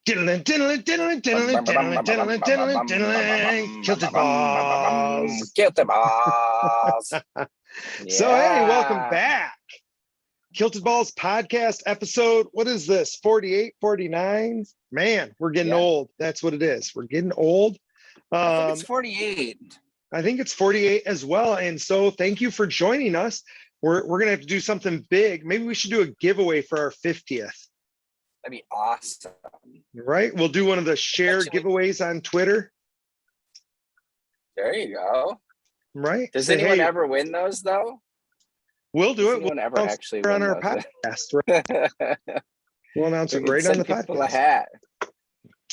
Diddling, diddling, diddling, diddling, diddling, diddling, diddling, diddling. Kilted balls. Kilted balls. So, hey, welcome Yeah. back. Kilted Balls podcast episode. What is this? 48, 49? Man, we're getting Yeah. old. That's what it is. We're getting old. I think it's 48. I think it's 48 as well. And so thank you for joining us. We're going to have to do something big. Maybe we should do a giveaway for our 50th. That'd be awesome. Right? We'll do one of the share giveaways on Twitter. There you go. Right? Does Say, anyone hey, ever win those though? we'll do Does it. anyone We'll ever actually on win our those? podcast. Right? We'll announce We it can right on send the people a podcast. hat.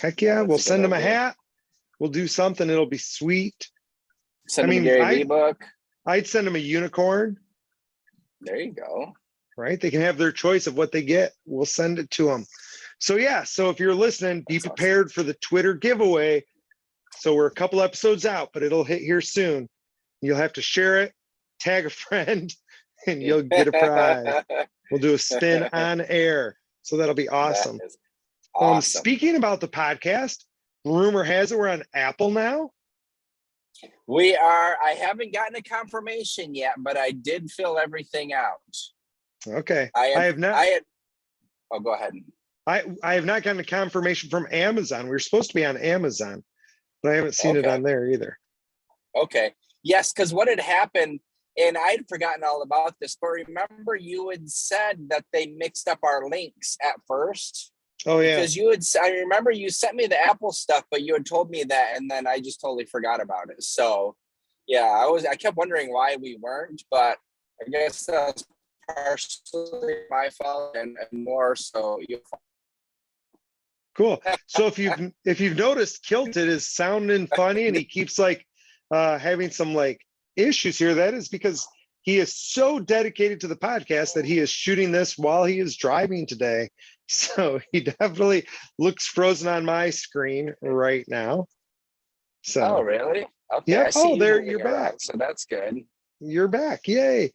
Heck yeah, That's we'll a good send them a idea. hat. We'll do something. It'll be sweet. Send I them mean, a Gary Vee book. I'd send them a unicorn. There you go. Right? They can have their choice of what they get. We'll send it to them. So yeah, so if you're listening, be That's prepared for the Twitter giveaway. So we're a couple episodes out, but it'll hit here soon. You'll have to share it, tag a friend, and you'll get a prize. We'll do a spin on air. So that'll be awesome. That is awesome. Speaking about the podcast, rumor has it we're on Apple now. We are. I haven't gotten a confirmation yet, but I did fill everything out. Okay. I have not. Oh, go ahead. I have not gotten a confirmation from Amazon. We were supposed to be on Amazon, but I haven't seen it on there either. Okay. Yes, because what had happened, and I'd forgotten all about this, but remember you had said that they mixed up our links at first. Oh yeah. Because I remember you sent me the Apple stuff, but you had told me that, and then I just totally forgot about it. So yeah, I kept wondering why we weren't, but I guess that's partially my fault and more so your fault. Cool. So if you've noticed, Kilted is sounding funny and he keeps like having some like issues here. That is because he is so dedicated to the podcast that he is shooting this while he is driving today. So he definitely looks frozen on my screen right now. So Oh really? Okay. yeah. I see There moving you're around, back. so that's good. You're back. Yay.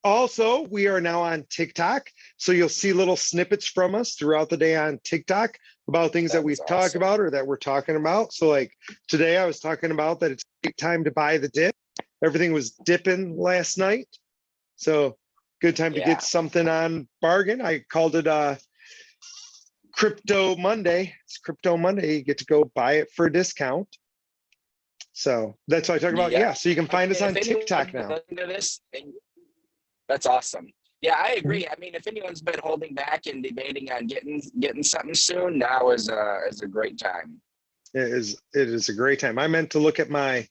Also, we are now on TikTok. So you'll see little snippets from us throughout the day on TikTok about things that we've talked about or that we're talking about. So like today I was talking about that it's a great time to buy the dip. Everything was dipping last night. So good time to get something on bargain. I called it Crypto Monday. It's Crypto Monday. You get to go buy it for a discount. So that's what I talk about. Yeah. So you can find us on TikTok now. That's awesome. Yeah, I agree. I mean, if anyone's been holding back and debating on getting something soon, now is a great time. It is a great time. I meant to look at my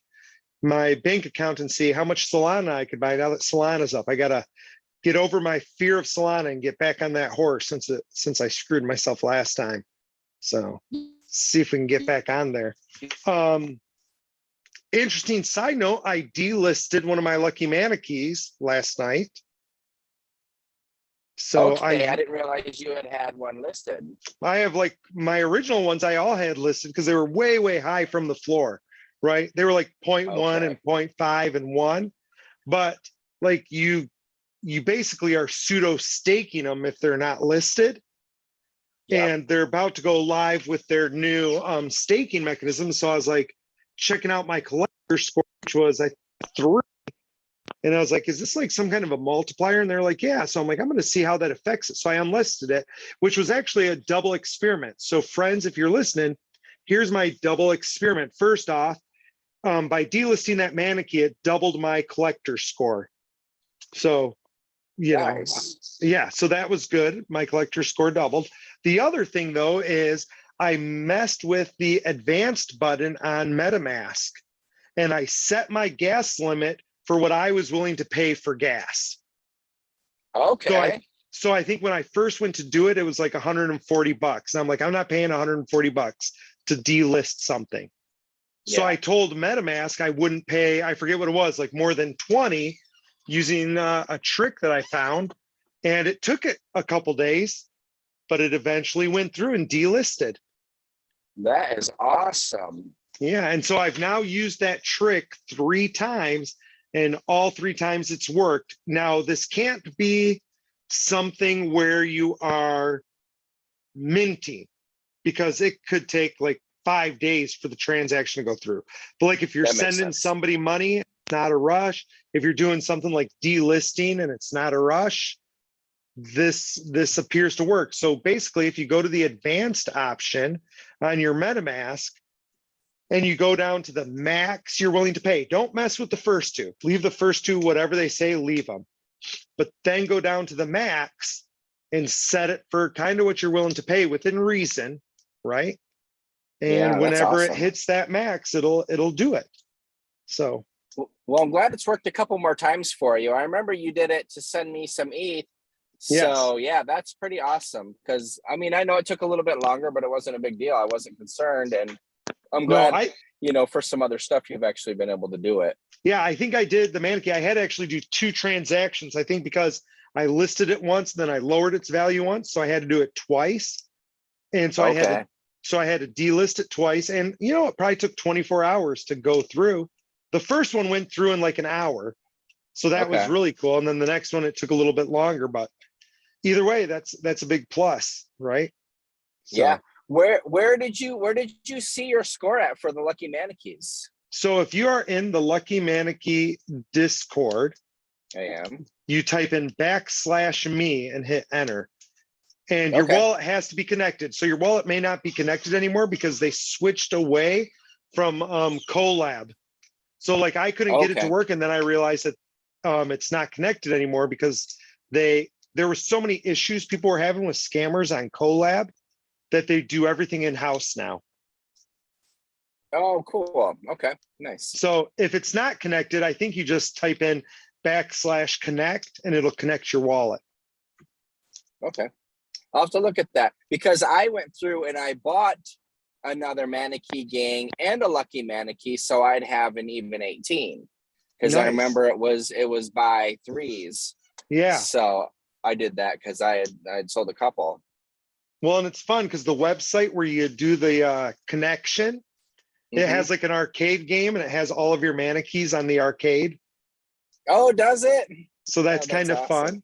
bank account and see how much Solana I could buy now that Solana's up. I gotta get over my fear of Solana and get back on that horse since I screwed myself last time. So see if we can get back on there. Interesting side note, I delisted one of my Lucky Mana keys last night. So okay, I didn't realize you had one listed. I have like my original ones I all had listed because they were way, way high from the floor, right? They were like 0.1 and 0.5 and 1. But like you basically are pseudo staking them if they're not listed. Yep. And they're about to go live with their new staking mechanism. So I was like checking out my collector score, which was 3. And I was like, is this like some kind of a multiplier? And they're like, yeah. So I'm like, I'm going to see how that affects it. So I unlisted it, which was actually a double experiment. So friends, if you're listening, here's my double experiment. First off, by delisting that mana key, it doubled my collector score. So, you know, yeah, so that was good. My collector score doubled. The other thing though, is I messed with the advanced button on MetaMask and I set my gas limit for what I was willing to pay for gas. Okay. So I think when I first went to do it, it was like $140. And I'm like, I'm not paying $140 to delist something. Yeah. So I told MetaMask I wouldn't pay, I forget what it was, like more than 20 using a trick that I found. And it took it a couple days, but it eventually went through and delisted. That is awesome. Yeah. And so I've now used that trick 3 times. And all 3 times it's worked. Now, this can't be something where you are minting. because it could take like 5 days for the transaction to go through. But like if you're That makes sending sense. somebody money, it's not a rush. If you're doing something like delisting and it's not a rush, this appears to work. So basically, if you go to the advanced option on your MetaMask and you go down to the max you're willing to pay, don't mess with the first two. Leave the first two, whatever they say, leave them. But then go down to the max and set it for kind of what you're willing to pay within reason, right? Yeah, And that's whenever it awesome. hits that max, it'll do it. So Well, I'm glad it's worked a couple more times for you. I remember you did it to send me some ETH. yes. So yeah, that's pretty awesome. Because I mean, I know it took a little bit longer, but it wasn't a big deal. I wasn't concerned, and I'm No, glad, you know, for some other stuff you've actually been able to do it. yeah, I think I did the Manakee. I had to actually do 2 transactions, I think, because I listed it once, then I lowered its value once. So I had to do it twice. And so Okay. I had to delist it twice. And you know, it probably took 24 hours to go through. The first one went through in like an hour. So that was Okay. really cool. And then the next one, it took a little bit longer, but either way, that's a big plus, right? So, Yeah. Where did you see your score at for the Lucky Manakees? so if you are in the Lucky Manakee Discord, I am. you type in /me and hit enter. And your Okay. wallet has to be connected. So your wallet may not be connected anymore because they switched away from Colab. So like I couldn't get it to Okay. work, and then I realized that it's not connected anymore because there were so many issues people were having with scammers on Colab that they do everything in house now. Oh, cool. Okay. Nice. So if it's not connected, I think you just type in /connect and it'll connect your wallet. Okay. I'll have to look at that because I went through and I bought another Manakee gang and a Lucky Manakee, so I'd have an even 18. Because I Nice. remember it was by threes. Yeah. So I did that because I had sold a couple. Well, and it's fun because the website where you do the connection, it has like an arcade game and it has all of your Manakees on the arcade. Oh, does it? So that's kind of awesome. fun.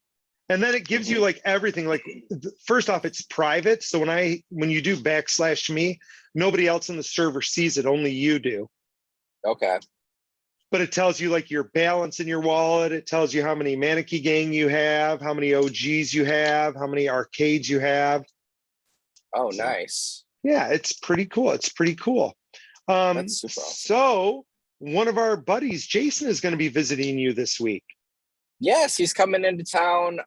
And then it gives you like everything. Like first off, it's private. So when you do /me, nobody else in the server sees it, only you do. Okay. But it tells you like your balance in your wallet. It tells you how many Manakee gang you have, how many OGs you have, how many arcades you have. Oh, nice. Yeah, it's pretty cool. It's pretty cool. That's super awesome. So one of our buddies, Jason, is going to be visiting you this week. Yes, he's coming into town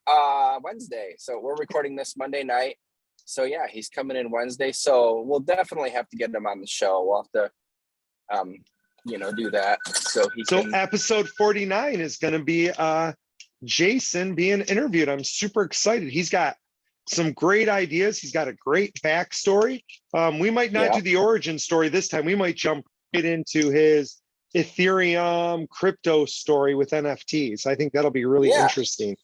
Wednesday. So we're recording this Monday night. So yeah, he's coming in Wednesday. So we'll definitely have to get him on the show. We'll have to do that. So episode 49 is going to be Jason being interviewed. I'm super excited. He's got some great ideas. He's got a great backstory. We might not do the origin story this time. We might jump right into his Ethereum crypto story with NFTs. I think that'll be really interesting.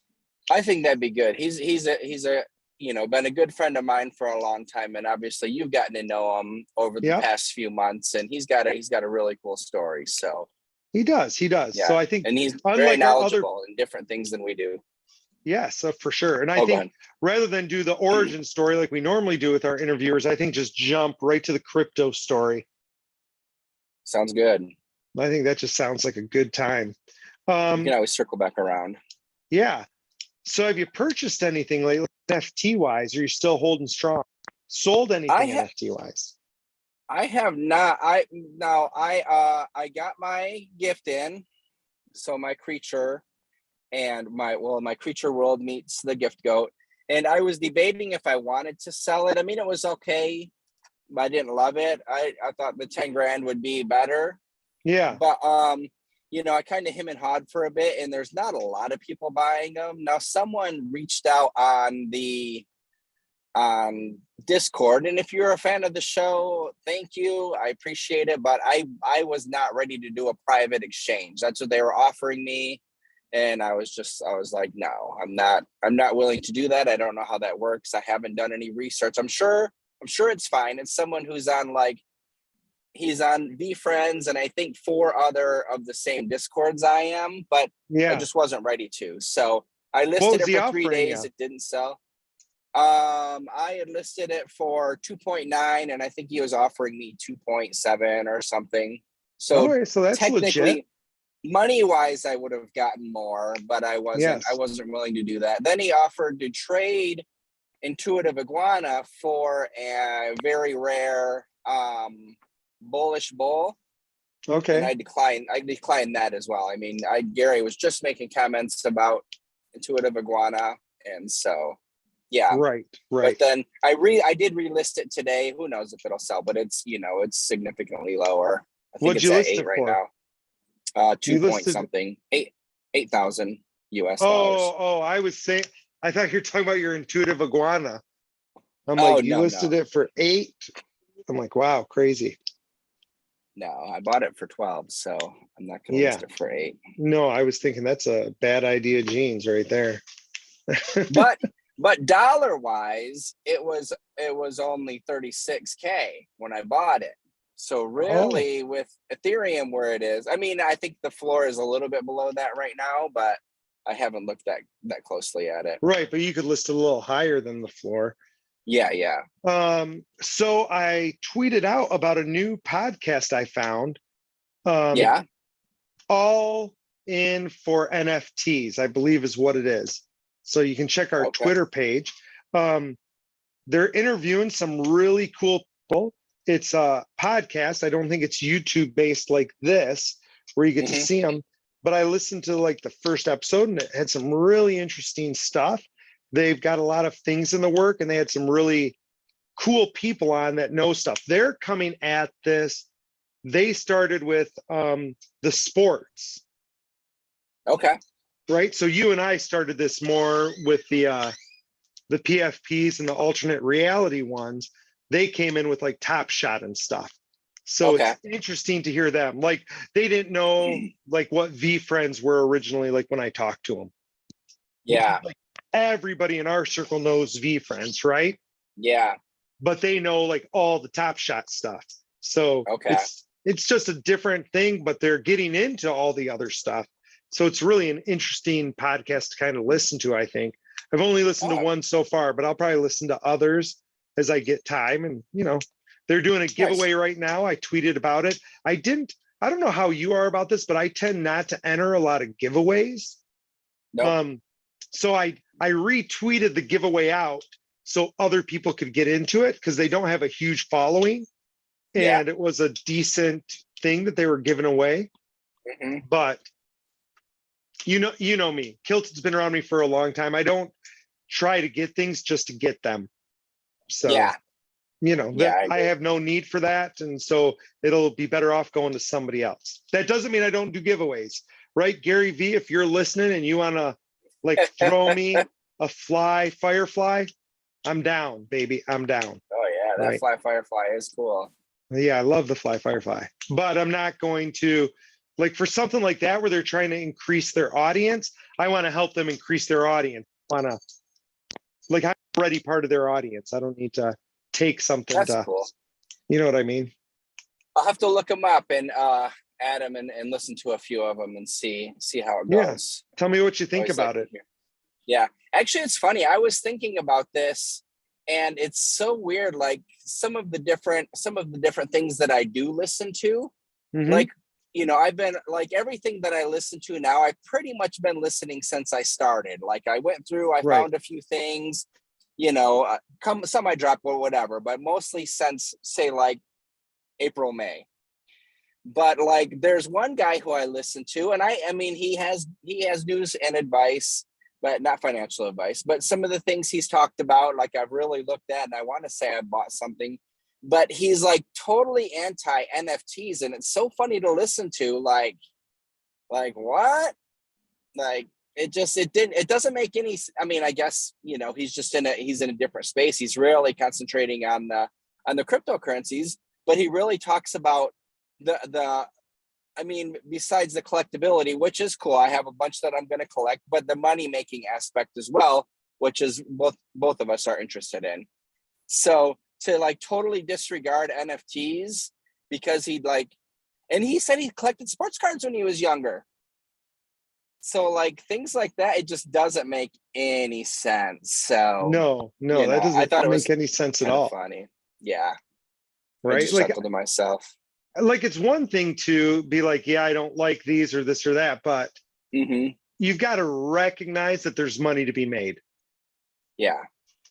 I think that'd be good. He's a been a good friend of mine for a long time, and obviously you've gotten to know him over the past few months, and he's got a really cool story. So he does. Yeah. So I think, and he's very knowledgeable in different things than we do. Yes, for sure. And I think rather than do the origin story like we normally do with our interviewers, I think just jump right to the crypto story. Sounds good. I think that just sounds like a good time. You can always circle back around. Yeah. So have you purchased anything lately NFT wise? Or are you still holding strong? Sold anything NFT wise? I have not. I got my gift in. So my creature and my creature world meets the gift goat. And I was debating if I wanted to sell it. I mean, it was okay. I didn't love it. I thought the 10 grand would be better. Yeah. But I kind of him and hawed for a bit, and there's not a lot of people buying them. Now someone reached out on Discord, and if you're a fan of the show, thank you. I appreciate it. But I was not ready to do a private exchange. That's what they were offering me. And I was like, no, I'm not willing to do that. I don't know how that works. I haven't done any research. I'm sure it's fine. It's someone who's on he's on VeeFriends and I think 4 other of the same Discords I am, but I just wasn't ready to. So I listed it for 3 days. It didn't sell. I had listed it for 2.9, and I think he was offering me 2.7 or something. So Okay, so that's legit. technically, money wise, I would have gotten more, but I Yes. wasn't willing to do that. Then he offered to trade Intuitive Iguana for a very rare bullish bull, and Okay. I declined that as well. I mean, Gary was just making comments about Intuitive Iguana, and so yeah. Right. But Right. then I did relist it today. Who knows if it'll sell, but it's, it's significantly lower. I think What'd it's you at list 8 it right for? now. Two You point listed. something, 8,000 US Oh, dollars. oh, I was saying, I thought you were talking about your intuitive iguana. I'm like, Oh you listed it for 8. I'm like, wow, crazy. no, I bought it for 12, so I'm not gonna Yeah. list it for 8. No, I was thinking that's a bad idea, jeans right there. But dollar wise, it was only 36K when I bought it. So Oh, really, with Ethereum where it is, I mean, I think the floor is a little bit below that right now, but I haven't looked that closely at it. right. But you could list it a little higher than the floor. Yeah, yeah. So I tweeted out about a new podcast I found. Um, Yeah. all in for NFTs, I believe is what it is. So you can check our Okay. Twitter page. Um, they're interviewing some really cool people. It's a podcast. I don't think it's YouTube based like this, where you get to Hmm. see them. But I listened to like the first episode and it had some really interesting stuff. They've got a lot of things in the work and they had some really cool people on that know stuff. They're coming at this. They started with the sports, Okay. right? So you and I started this more with the PFPs and the alternate reality ones. They came in with like Top Shot and stuff. So Okay. it's interesting to hear them. Like they didn't know like what VeeFriends were originally like when I talked to them. Yeah. Like everybody in our circle knows VeeFriends, right? Yeah. But they know like all the Top Shot stuff. So Okay. it's just a different thing, but they're getting into all the other stuff. So it's really an interesting podcast to kind of listen to, I think. I've only listened to Oh, one so far, but I'll probably listen to others as I get time. And, they're doing a nice. giveaway right now. I tweeted about it. I don't know how you are about this, but I tend not to enter a lot of giveaways. Nope. Um, so I retweeted the giveaway out so other people could get into it because they don't have a huge following. Yeah. And it was a decent thing that they were giving away. Hmm. But you know me. Kilted's been around me for a long time. I don't try to get things just to get them. So, Yeah. Yeah, that I I agree. have no need for that. And so it'll be better off going to somebody else. That doesn't mean I don't do giveaways, right? Gary V, if you're listening and you want to like throw me a firefly, I'm down, baby. I'm down. Oh yeah, that Right. fly firefly is cool. Yeah, I love the firefly, but I'm not going to like for something like that where they're trying to increase their audience. I want to help them increase their audience. I want to like I'm already part of their audience. I don't need to take something That's to, cool. you know what I mean? I'll have to look them up and add them and listen to a few of them and see how it Yeah. goes. Tell me what you think Always like about to it. hear. Yeah, actually, it's funny. I was thinking about this, and it's so weird. Like some of the different things that I do listen to, Hmm. like I've been like everything that I listen to now. I've pretty much been listening since I started. Like I went through, I Right. found a few things, some I dropped or whatever, but mostly since say like April, May. But like there's one guy who I listen to, and I mean he has news and advice, but not financial advice. But some of the things he's talked about, like I've really looked at, and I want to say I bought something, but he's like totally anti NFTs, and it's so funny to listen to. Like what? Like it doesn't make any. I mean, I guess he's in a different space. He's really concentrating on the cryptocurrencies, but he really talks about the I mean, besides the collectability, which is cool, I have a bunch that I'm going to collect, but the money making aspect as well, which is both of us are interested in. So to like totally disregard NFTs because and he said he collected sports cards when he was younger. So like things like that, it just doesn't make any sense. So, No, that I doesn't thought it make was any sense at kind of all, funny. Yeah. I right? just chuckled to myself. Like it's one thing to be like, yeah, I don't like these or this or that, but Hmm. you've got to recognize that there's money to be made. Yeah.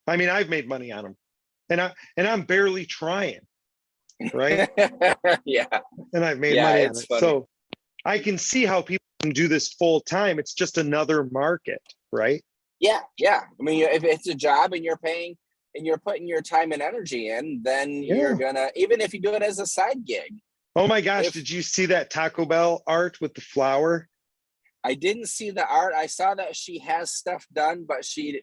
I mean, I've made money on them, and I'm barely trying, right? Yeah. And I've made Yeah. money on It's it. funny. So I can see how people can do this full time. It's just another market, right? Yeah. Yeah. I mean, if it's a job and you're paying and you're putting your time and energy in, then you're Yeah. gonna, even if you do it as a side gig. Oh my gosh, If did you see that Taco Bell art with the flower? I didn't see the art, I saw that she has stuff done, but she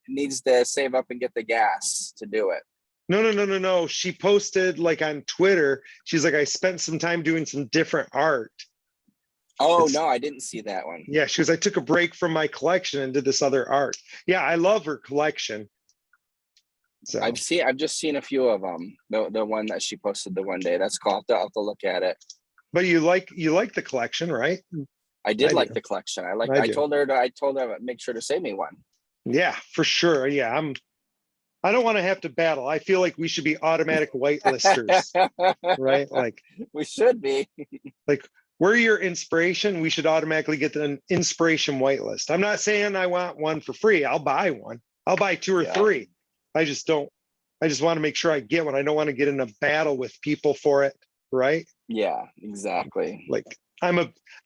needs to save up and get the gas to do it. No. She posted like on Twitter. She's like, I spent some time doing some different art. Oh It's, no, I didn't see that one. yeah, she was, I took a break from my collection and did this other art. Yeah, I love her collection. So I've just seen a few of them. The one that she posted the one day. That's cool. I'll have to look at it. but you like the collection, right? I did I like do. the collection. I do. told her to make sure to save me one. Yeah, for sure. Yeah, I don't want to have to battle. I feel like we should be automatic whitelisters, right? Like We should be. we're your inspiration. We should automatically get an inspiration whitelist. I'm not saying I want one for free. I'll buy one. I'll buy two or Yeah. three. I just want to make sure I get one. I don't want to get in a battle with people for it, right? Yeah, exactly. Like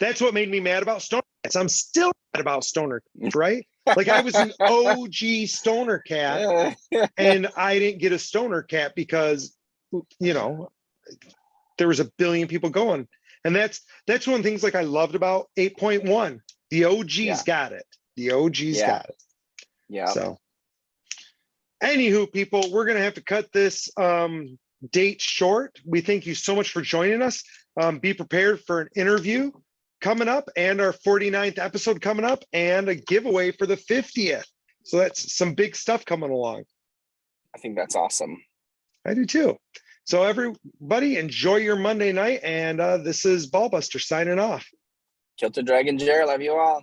that's what made me mad about Stoner Cats. I'm still mad about Stoner Cats, right? Like I was an OG Stoner Cat and I didn't get a Stoner Cat because, there was a billion people going. And that's one of the things like I loved about 8.1. The OGs Yeah. got it. The OGs got it. Yeah. So anywho, people, we're going to have to cut this date short. We thank you so much for joining us. Be prepared for an interview coming up and our 49th episode coming up and a giveaway for the 50th. So that's some big stuff coming along. I think that's awesome. I do too. So everybody enjoy your Monday night. And this is Ballbuster signing off. Kilter Dragon Jer, love you all.